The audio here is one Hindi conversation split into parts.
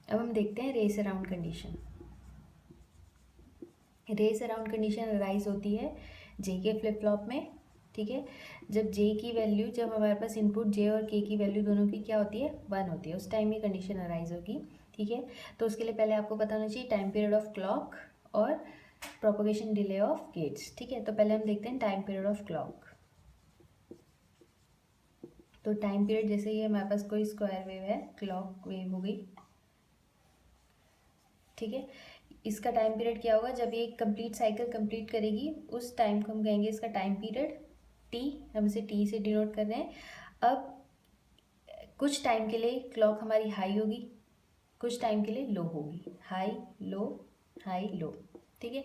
अब हम देखते हैं race around condition. Race around condition arise होती है जे के फ्लिप फ्लॉप में, ठीक है। जब जे की वैल्यू, जब हमारे पास इनपुट जे और के की वैल्यू दोनों की क्या होती है, 1 होती है, उस टाइम ये कंडीशन अराइज होगी, ठीक है। तो उसके लिए पहले आपको पता होना चाहिए टाइम पीरियड ऑफ क्लॉक और प्रोपोगेशन डिले ऑफ गेट्स, ठीक है। तो पहले हम देखते हैं टाइम पीरियड ऑफ क्लॉक। तो टाइम पीरियड, जैसे ये हमारे पास कोई स्क्वायर वेव है, क्लॉक वेव हो गई, ठीक है। इसका टाइम पीरियड क्या होगा, जब ये कंप्लीट साइकिल कंप्लीट करेगी उस टाइम को हम कहेंगे इसका टाइम पीरियड टी, हम इसे टी से डिनोट कर रहे हैं। अब कुछ टाइम के लिए क्लॉक हमारी हाई होगी, कुछ टाइम के लिए लो होगी, हाई लो, ठीक है।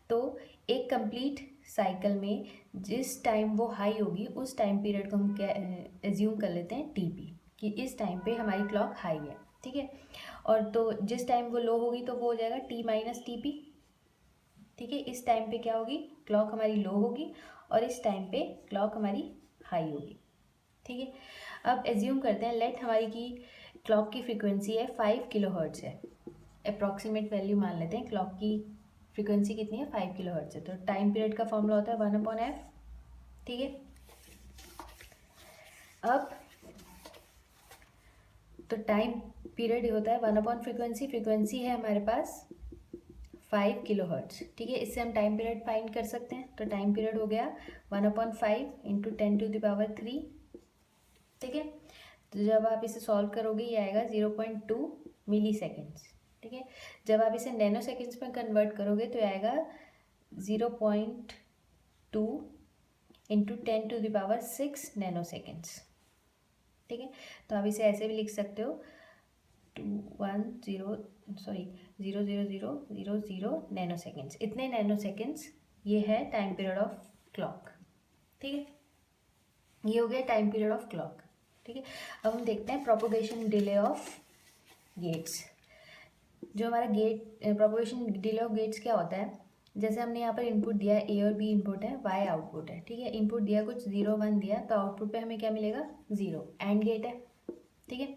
तो एक कंप्लीट साइकिल में जिस टाइम वो हाई होगी उस टाइम पीरियड को हम क्या एज्यूम कर लेते हैं टीपी, कि इस टाइम पे हमारी क्लॉक हाई है, ठीक है। और तो जिस टाइम वो लो होगी तो वो हो जाएगा टी माइनस टी पी, ठीक है। इस टाइम पे क्या होगी, क्लॉक हमारी लो होगी और इस टाइम पे क्लॉक हमारी हाई होगी, ठीक है। अब एज्यूम करते हैं, लेट हमारी की क्लॉक की फ्रीक्वेंसी है 5 किलोहर्ट्ज़ है, अप्रॉक्सीमेट वैल्यू मान लेते हैं, क्लॉक की फ्रीक्वेंसी कितनी है, 5 किलोहर्ट्ज़ है। तो टाइम पीरियड का फॉर्मूला होता है 1/f, ठीक है। अब तो टाइम पीरियड होता है 1/फ्रीक्वेंसी, फ्रीक्वेंसी है हमारे पास 5 किलोहर्ट्ज़, ठीक है। इससे हम टाइम पीरियड फाइंड कर सकते हैं। तो टाइम पीरियड हो गया 1/5 × 10⁻3, ठीक है। तो जब आप इसे सॉल्व करोगे ये आएगा 0.2 मिली सेकेंड्स, ठीक है। जब आप इसे नैनो सेकेंड्स में कन्वर्ट करोगे तो आएगा 0.2 × 10⁻6 नैनो सेकेंड्स, ठीक है। तो आप इसे ऐसे भी लिख सकते हो 0.00000 नैनो सेकेंड्स, इतने नैनो सेकेंड्स ये है टाइम पीरियड ऑफ क्लॉक, ठीक है। ये हो गया टाइम पीरियड ऑफ क्लॉक, ठीक है। अब हम देखते हैं प्रोपोगेशन डिले ऑफ गेट्स। जो हमारा gate propagation delay of gates क्या होता है, जैसे हमने यहाँ पर इनपुट दिया है, ए और बी इनपुट है, वाई आउटपुट है, ठीक है। इनपुट दिया कुछ 0 1 दिया, तो आउटपुट पे हमें क्या मिलेगा, 0, एंड गेट है, ठीक है।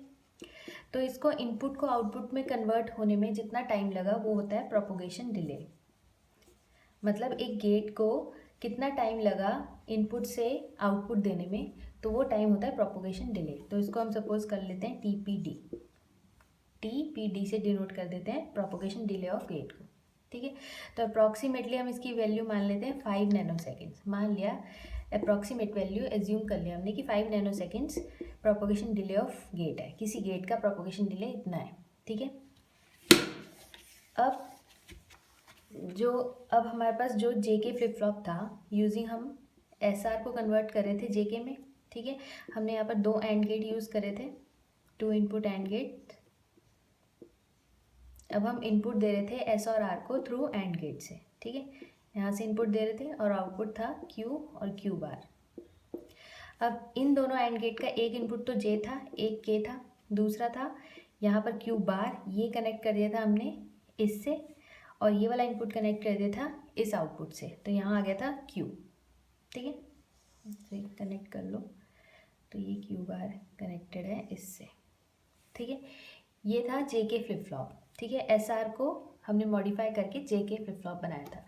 तो इसको इनपुट को आउटपुट में कन्वर्ट होने में जितना टाइम लगा वो होता है प्रोपोगेशन डिले। मतलब एक गेट को कितना टाइम लगा इनपुट से आउटपुट देने में, तो वो टाइम होता है प्रोपोगेशन डिले। तो इसको हम सपोज कर लेते हैं टी पी डी से डिनोट कर देते हैं प्रोपोगेशन डिले ऑफ गेट को, ठीक है। तो अप्रॉक्सीमेटली हम इसकी वैल्यू मान लेते हैं 5 नैनो सेकेंड्स, मान लिया अप्रॉक्सीमेट वैल्यू एज्यूम कर लिया हमने कि 5 nano seconds propagation delay of gate है, किसी गेट का प्रोपोगेशन डिले इतना है, ठीक है। अब हमारे पास जो जे के फ्लिप फ्लॉप था, यूजिंग हम एस आर को कन्वर्ट कर रहे थे जे के में, ठीक है। हमने यहाँ पर 2 एंड गेट यूज़ करे थे, 2 इनपुट एंड गेट। अब हम इनपुट दे रहे थे एस और आर को थ्रू एंड गेट से, ठीक है। यहाँ से इनपुट दे रहे थे और आउटपुट था क्यू और क्यू बार। अब इन दोनों एंड गेट का एक इनपुट तो जे था, एक के था, दूसरा था यहाँ पर क्यू बार, ये कनेक्ट कर दिया था हमने इससे, और ये वाला इनपुट कनेक्ट कर दिया था इस आउटपुट से, तो यहाँ आ गया था क्यू, ठीक है। इसे कनेक्ट कर लो, तो ये क्यू बार कनेक्टेड है इससे, ठीक है। ये था जे के फ्लिप फ्लॉप, ठीक है। एस आर को हमने मॉडिफाई करके जे के फ्लिप फ्लॉप बनाया था।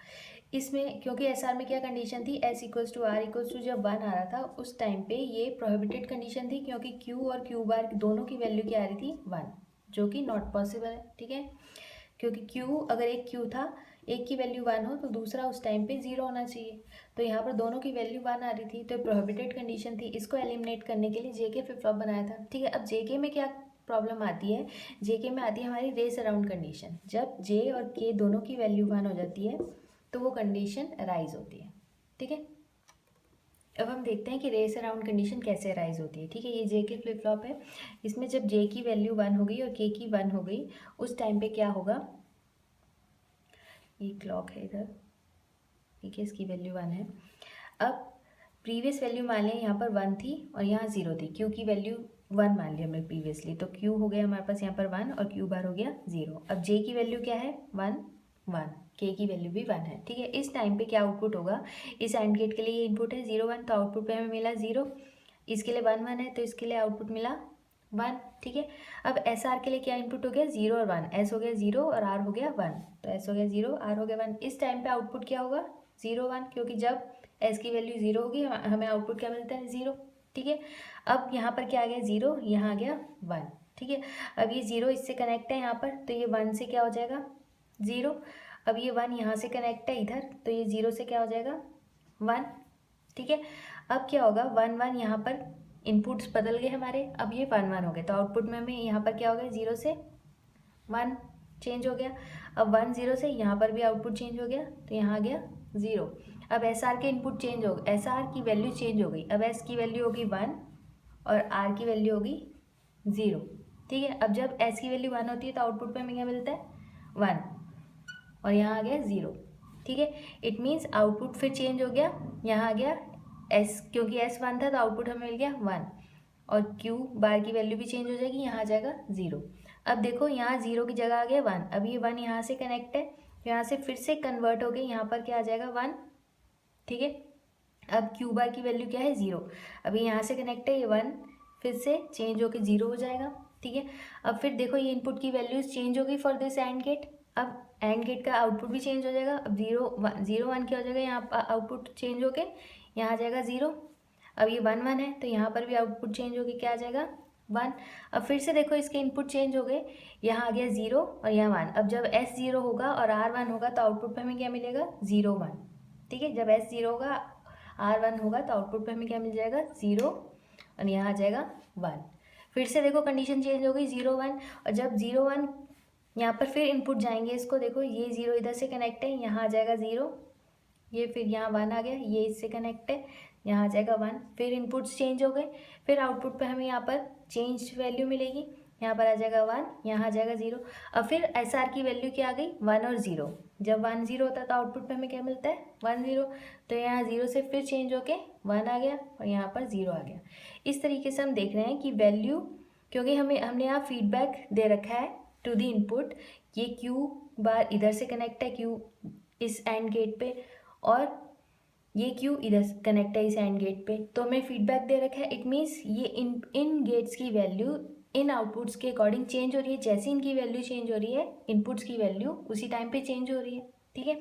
इसमें क्योंकि एस आर में क्या कंडीशन थी, S equals to R equals to जब 1 आ रहा था उस टाइम पे ये प्रोहिबिटेड कंडीशन थी, क्योंकि क्यू और क्यू बार दोनों की वैल्यू क्या आ रही थी, 1, जो कि नॉट पॉसिबल है, ठीक है। क्योंकि क्यू, अगर एक क्यू था, एक की वैल्यू 1 हो तो दूसरा उस टाइम पे 0 होना चाहिए, तो यहाँ पर दोनों की वैल्यू 1 आ रही थी, तो प्रोहिबिटेड कंडीशन थी। इसको एलिमिनेट करने के लिए जेके फ्लिप फ्लॉप बनाया था, ठीक है। अब जेके में क्या प्रॉब्लम आती है, जेके में आती है हमारी रेस अराउंड कंडीशन। जब जे और के दोनों की वैल्यू 1 हो जाती है तो वो कंडीशन अराइज होती है, ठीक है। अब हम देखते हैं कि रेस अराउंड कंडीशन कैसे अराइज होती है, ठीक है। ये जे के फ्लिप फ्लॉप है, इसमें जब जे की वैल्यू 1 हो गई और के की 1 हो गई उस टाइम पे क्या होगा, ये क्लॉक है इधर, ठीक है, इसकी वैल्यू 1 है। अब प्रीवियस वैल्यू मान लिया यहाँ पर 1 थी और यहाँ 0 थी, क्यू की वैल्यू 1 मान लिया हमने प्रीवियसली, तो क्यू हो गया हमारे पास यहाँ पर 1 और क्यू बार हो गया 0। अब जे की वैल्यू क्या है, 1 1, के की वैल्यू भी 1 है, ठीक है। इस टाइम पे क्या आउटपुट होगा, इस एंड गेट के लिए ये इनपुट है 0 1, तो आउटपुट पे हमें मिला 0, इसके लिए 1 1 है तो इसके लिए आउटपुट मिला 1, ठीक है। अब एस आर के लिए क्या इनपुट हो गया, 0 और 1, एस हो गया 0 और आर हो गया 1, तो एस हो गया 0, आर हो गया 1। इस टाइम पे आउटपुट क्या होगा, 0 1, क्योंकि जब एस की वैल्यू 0 होगी हमें आउटपुट क्या मिलता है, 0, ठीक है। अब यहाँ पर क्या आ गया, 0, यहाँ आ गया 1, ठीक है। अब ये 0 इससे कनेक्ट है यहाँ पर, तो ये 1 से क्या हो जाएगा, 0। अब ये 1 यहाँ से कनेक्ट है इधर, तो ये 0 से क्या हो जाएगा, 1, ठीक है। अब क्या होगा, 1 1 यहाँ पर इनपुट्स बदल गए हमारे, अब ये 1 1 हो गए, तो आउटपुट में हमें यहाँ पर क्या हो गया, 0 से 1 चेंज हो गया। अब 1 0 से यहाँ पर भी आउटपुट चेंज हो गया, तो यहाँ आ गया 0। अब एस आर के इनपुट चेंज हो गए, एस आर की वैल्यू चेंज हो गई, अब एस की वैल्यू होगी 1 और आर की वैल्यू होगी 0, ठीक है। अब जब एस की वैल्यू 1 होती है तो आउटपुट पे हमें क्या मिलता है, 1, और यहाँ आ गया 0, ठीक है। इट मीन्स आउटपुट फिर चेंज हो गया, यहाँ आ गया एस, क्योंकि एस 1 था तो आउटपुट हमें मिल गया 1, और क्यू बार की वैल्यू भी चेंज हो जाएगी, यहाँ आ जाएगा 0। अब देखो यहाँ 0 की जगह आ गया 1, अब ये 1 यहाँ से कनेक्ट है, यहाँ से फिर से कन्वर्ट हो गई, यहाँ पर क्या आ जाएगा 1, ठीक है। अब क्यू बार की वैल्यू क्या है, 0, अभी यहाँ से कनेक्ट है, ये 1 फिर से चेंज होकर 0 हो जाएगा, ठीक है। अब फिर देखो ये इनपुट की वैल्यूज चेंज हो गई फॉर दिस एंड गेट, अब एंड गेट का आउटपुट भी चेंज हो जाएगा, अब 0 1 क्या हो जाएगा, यहाँ पर आउटपुट चेंज होके यहाँ आ जाएगा 0। अब ये 1 1 है तो यहाँ पर भी आउटपुट चेंज होके क्या आ जाएगा, 1। अब फिर से देखो इसके इनपुट चेंज हो गए, यहाँ आ गया 0 और यहाँ 1। अब जब एस 0 होगा और आर 1 होगा तो आउटपुट पे हमें क्या मिलेगा, 0 1, ठीक है। जब एस 0 होगा आर 1 होगा तो आउटपुट पे हमें क्या मिल जाएगा, 0 और यहाँ आ जाएगा 1। फिर से देखो कंडीशन चेंज हो गई, 0 1, और जब 0 1 यहाँ पर फिर इनपुट जाएंगे, इसको देखो ये 0 इधर से कनेक्ट है, यहाँ आ जाएगा 0, ये फिर यहाँ 1 आ गया, ये इससे कनेक्ट है, यहाँ आ जाएगा 1। फिर इनपुट्स चेंज हो गए, फिर आउटपुट पे हमें यहाँ पर चेंज वैल्यू मिलेगी, यहाँ पर आ जाएगा 1, यहाँ आ जाएगा 0। अब फिर एस आर की वैल्यू क्या आ गई, 1 और 0, जब 1 0 होता है तो आउटपुट पे हमें क्या मिलता है, 1 0, तो यहाँ 0 से फिर चेंज होके 1 आ गया और यहाँ पर 0 आ गया। इस तरीके से हम देख रहे हैं कि वैल्यू, क्योंकि हमने यहाँ फीडबैक दे रखा है टू द इनपुट, ये क्यू बार इधर से कनेक्ट है, क्यू इस एंड गेट पे, और ये क्यू इधर कनेक्ट है इस एंड गेट पे, तो हमें फीडबैक दे रखा है। इट मीन्स ये इन गेट्स की वैल्यू इन आउटपुट्स के अकॉर्डिंग चेंज हो रही है, जैसे इनकी वैल्यू चेंज हो रही है इनपुट्स की वैल्यू उसी टाइम पे चेंज हो रही है, ठीक है।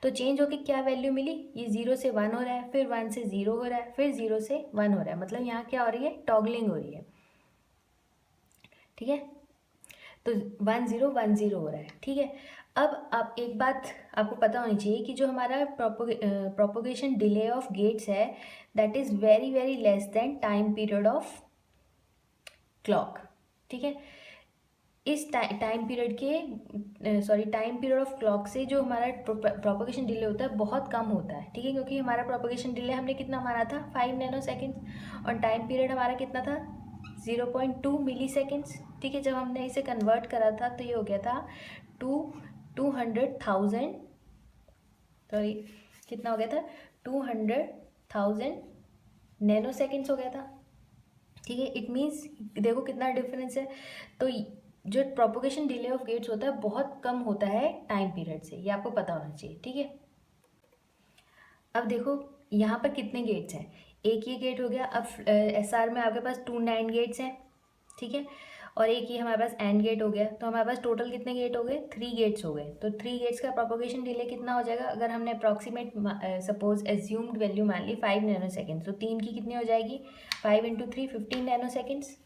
तो चेंज होके क्या वैल्यू मिली, ये 0 से 1 हो रहा है, फिर 1 से 0 हो रहा है, फिर 0 से 1 हो रहा है, मतलब यहाँ क्या हो रही है, टॉगलिंग हो रही है, ठीक है। तो 1 0 1 0 हो रहा है, ठीक है। अब आप एक बात आपको पता होनी चाहिए कि जो हमारा प्रोपोगेशन डिले ऑफ गेट्स है, that is very very less than time period of clock, ठीक है। इस टाइम पीरियड ऑफ क्लॉक से जो हमारा प्रोपोगेशन डिले होता है बहुत कम होता है, ठीक है, क्योंकि हमारा प्रोपोगेशन डिले हमने कितना माना था, 5 नैनो सेकेंड्स, और टाइम पीरियड हमारा कितना था, 0.2 मिली सेकेंड्स, ठीक है। जब हमने इसे कन्वर्ट करा था तो ये हो गया था 200,000, सॉरी कितना हो गया था, 200,000 नैनो सेकेंड्स हो गया था, ठीक है। इट मीन्स देखो कितना डिफरेंस है। तो जो प्रोपोगेशन डिले ऑफ गेट्स होता है बहुत कम होता है टाइम पीरियड से, ये आपको पता होना चाहिए, ठीक है। अब देखो यहाँ पर कितने गेट्स हैं, एक ये गेट हो गया। अब एस आर में आपके पास 2 NAND गेट्स हैं, ठीक है, और एक ये हमारे पास एंड गेट हो गया, तो हमारे पास टोटल कितने गेट हो गए, 3 गेट्स हो गए। तो 3 गेट्स का प्रोपोगेशन डिले कितना हो जाएगा, अगर हमने अप्रॉक्सीमेट सपोज एज्यूम्ड वैल्यू मान ली 5 नैनो सेकेंड्स, तो 3 की कितनी हो जाएगी, 5 × 3 15 नैनो सेकेंड्स,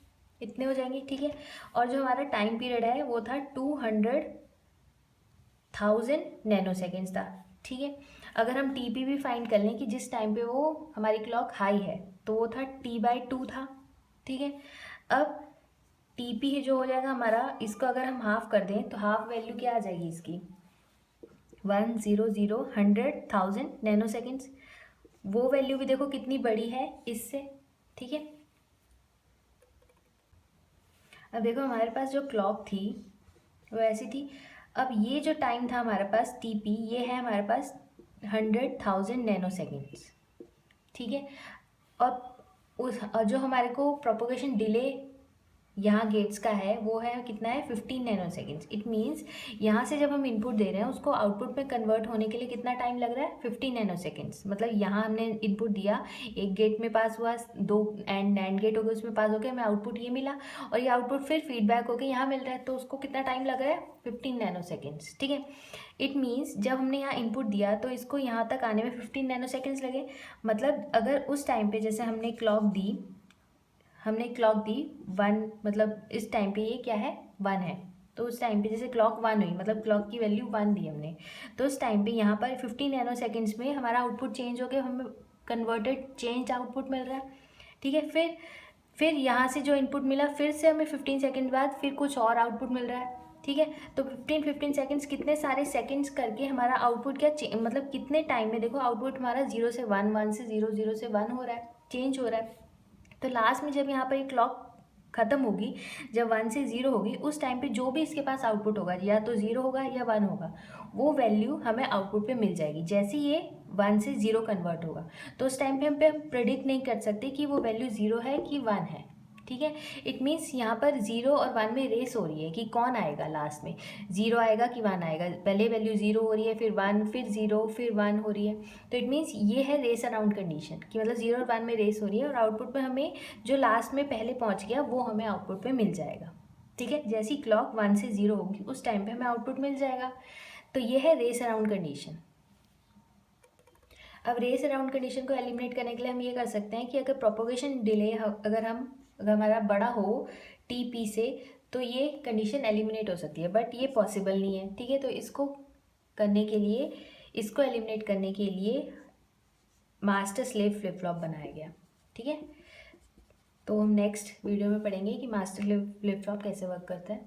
इतने हो जाएंगे, ठीक है। और जो हमारा टाइम पीरियड है वो था 200,000 नैनो सेकेंड्स था, ठीक है। अगर हम TP भी फाइंड कर लें कि जिस टाइम पे वो हमारी क्लॉक हाई है, तो वो था T/2 था, ठीक है। अब TP जो हो जाएगा हमारा, इसको अगर हम हाफ कर दें तो हाफ वैल्यू क्या आ जाएगी इसकी, 100,000 नैनो सेकेंड्स। वो वैल्यू भी देखो कितनी बड़ी है इससे, ठीक है। अब देखो हमारे पास जो क्लॉक थी वो ऐसी थी। अब ये जो टाइम था हमारे पास TP, ये है हमारे पास 100,000 नैनो सेकेंड्स, ठीक है। और जो हमारे को प्रोपोगेशन डिले यहाँ गेट्स का है वो है कितना है 15 नैनो सेकेंड्स। इट मीन्स यहाँ से जब हम इनपुट दे रहे हैं उसको आउटपुट में कन्वर्ट होने के लिए कितना टाइम लग रहा है 15 नैनो सेकेंड्स। मतलब यहाँ हमने इनपुट दिया, एक गेट में पास हुआ, दो एंड गेट हो गए उसमें पास हो गया, हमें आउटपुट ये मिला और ये आउटपुट फिर फीडबैक होकर यहाँ मिल रहा है, तो उसको कितना टाइम लग रहा है 15 नैनो सेकेंड्स। ठीक है, इट मीन्स जब हमने यहाँ इनपुट दिया तो इसको यहाँ तक आने में 15 नैनो सेकेंड्स लगे। मतलब अगर उस टाइम पे जैसे हमने क्लॉक दी 1, मतलब इस टाइम पे ये क्या है 1 है, तो उस टाइम पे जैसे क्लॉक 1 हुई, मतलब क्लॉक की वैल्यू 1 दी हमने, तो उस टाइम पे यहाँ पर 15 नैनो सेकेंड्स में हमारा आउटपुट चेंज हो गया, हमें कन्वर्टेड चेंज आउटपुट मिल रहा है। ठीक है, फिर यहाँ से जो इनपुट मिला फिर से हमें 15 सेकेंड बाद फिर कुछ और आउटपुट मिल रहा है। ठीक है, तो 15 सेकेंड्स कितने सारे सेकेंड्स करके हमारा आउटपुट क्या मतलब कितने टाइम में देखो आउटपुट हमारा 0 से 1, 1 से 0, 0 से 1 हो रहा है, चेंज हो रहा है। तो लास्ट में जब यहाँ पर ये क्लॉक ख़त्म होगी, जब 1 से 0 होगी, उस टाइम पे जो भी इसके पास आउटपुट होगा या तो 0 होगा या 1 होगा, वो वैल्यू हमें आउटपुट पे मिल जाएगी। जैसे ये 1 से 0 कन्वर्ट होगा तो उस टाइम पे हम प्रेडिक्ट नहीं कर सकते कि वो वैल्यू 0 है कि 1 है। ठीक है, इट मीन्स यहाँ पर 0 और 1 में रेस हो रही है कि कौन आएगा लास्ट में, 0 आएगा कि 1 आएगा। पहले वैल्यू 0 हो रही है, फिर 1, फिर 0, फिर 1 हो रही है। तो इट मीन्स ये है रेस अराउंड कंडीशन कि मतलब 0 और 1 में रेस हो रही है और आउटपुट में हमें जो लास्ट में पहले पहुँच गया वो हमें आउटपुट में मिल जाएगा। ठीक है, जैसी क्लॉक 1 से 0 होगी उस टाइम पर हमें आउटपुट मिल जाएगा। तो ये है रेस अराउंड कंडीशन। अब रेस अराउंड कंडीशन को एलिमिनेट करने के लिए हम ये कर सकते हैं कि अगर प्रोपोगेशन डिले अगर हमारा बड़ा हो टी पी से, तो ये कंडीशन एलिमिनेट हो सकती है, बट ये पॉसिबल नहीं है। ठीक है, तो इसको एलिमिनेट करने के लिए मास्टर स्लेव फ्लिप फ्लॉप बनाया गया। ठीक है, तो हम नेक्स्ट वीडियो में पढ़ेंगे कि मास्टर स्लेव फ्लिप फ्लॉप कैसे वर्क करता है।